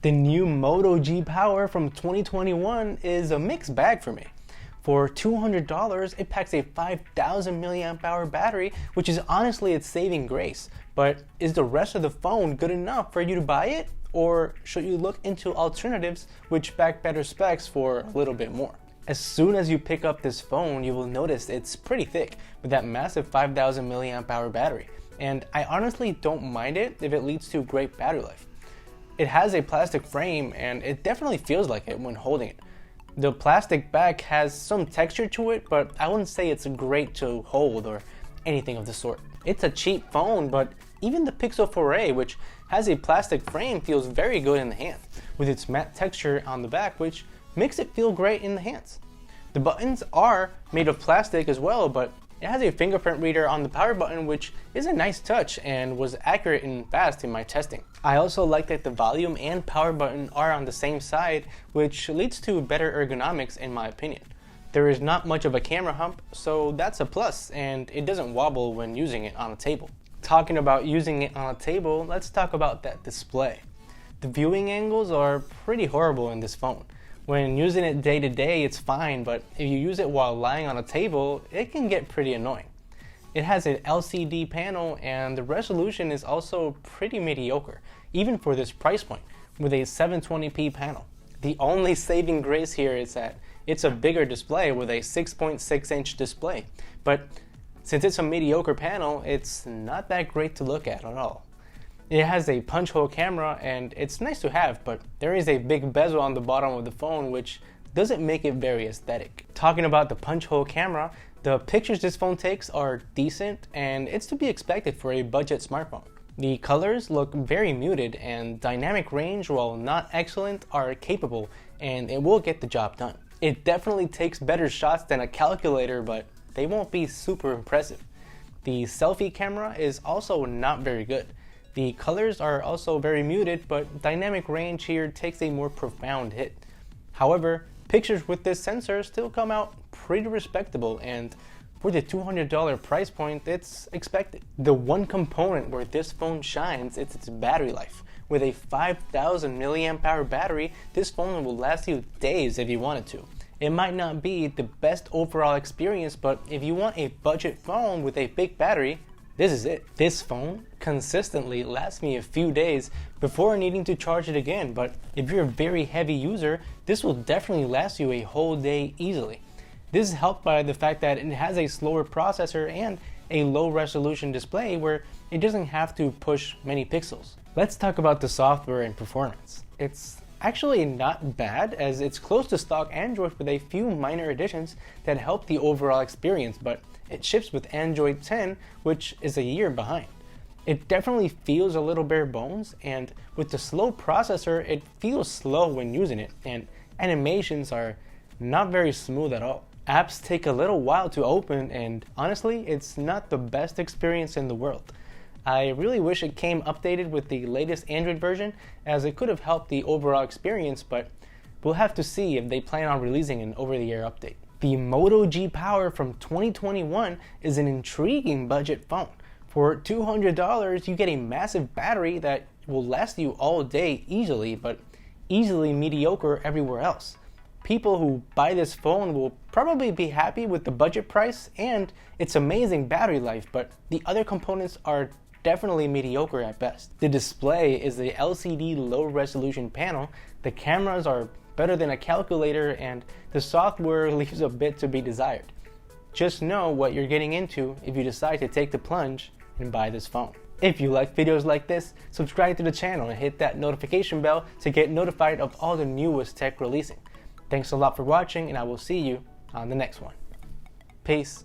The new Moto G Power from 2021 is a mixed bag for me. For $200, it packs a 5,000 milliamp hour battery, which is honestly its saving grace. But is the rest of the phone good enough for you to buy it? Or should you look into alternatives which back better specs for a little bit more? As soon as you pick up this phone, you will notice it's pretty thick with that massive 5,000 milliamp hour battery. And I honestly don't mind it if it leads to great battery life. It has a plastic frame and it definitely feels like it when holding it. The plastic back has some texture to it, but I wouldn't say it's great to hold or anything of the sort. It's a cheap phone, but even the Pixel 4a, which has a plastic frame, feels very good in the hand, with its matte texture on the back, which makes it feel great in the hands. The buttons are made of plastic as well, but it has a fingerprint reader on the power button, which is a nice touch and was accurate and fast in my testing. I also like that the volume and power button are on the same side, which leads to better ergonomics in my opinion. There is not much of a camera hump, so that's a plus, and it doesn't wobble when using it on a table. Talking about using it on a table, let's talk about that display. The viewing angles are pretty horrible in this phone. When using it day to day, it's fine, but if you use it while lying on a table, it can get pretty annoying. It has an LCD panel and the resolution is also pretty mediocre, even for this price point, with a 720p panel. The only saving grace here is that it's a bigger display with a 6.6-inch display, but since it's a mediocre panel, it's not that great to look at all. It has a punch hole camera and it's nice to have, but there is a big bezel on the bottom of the phone which doesn't make it very aesthetic. Talking about the punch hole camera, the pictures this phone takes are decent and it's to be expected for a budget smartphone. The colors look very muted and dynamic range, while not excellent, are capable and it will get the job done. It definitely takes better shots than a calculator, but they won't be super impressive. The selfie camera is also not very good. The colors are also very muted, but dynamic range here takes a more profound hit. However, pictures with this sensor still come out pretty respectable, and for the $200 price point, it's expected. The one component where this phone shines is its battery life. With a 5,000 milliamp hour battery, this phone will last you days if you wanted to. It might not be the best overall experience, but if you want a budget phone with a big battery, this is it. This phone consistently lasts me a few days before needing to charge it again, but if you're a very heavy user, this will definitely last you a whole day easily. This is helped by the fact that it has a slower processor and a low resolution display where it doesn't have to push many pixels. Let's talk about the software and performance. It's actually not bad, as it's close to stock Android with a few minor additions that help the overall experience, but it ships with Android 10, which is a year behind. It definitely feels a little bare bones, and with the slow processor, it feels slow when using it, and animations are not very smooth at all. Apps take a little while to open, and honestly, it's not the best experience in the world. I really wish it came updated with the latest Android version, as it could have helped the overall experience, but we'll have to see if they plan on releasing an over-the-air update. The Moto G Power from 2021 is an intriguing budget phone. For $200, you get a massive battery that will last you all day easily, but easily mediocre everywhere else. People who buy this phone will probably be happy with the budget price and its amazing battery life, but the other components are definitely mediocre at best. The display is the LCD low resolution panel, the cameras are better than a calculator, and the software leaves a bit to be desired. Just know what you're getting into if you decide to take the plunge and buy this phone. If you like videos like this, subscribe to the channel and hit that notification bell to get notified of all the newest tech releasing. Thanks a lot for watching, and I will see you on the next one. Peace.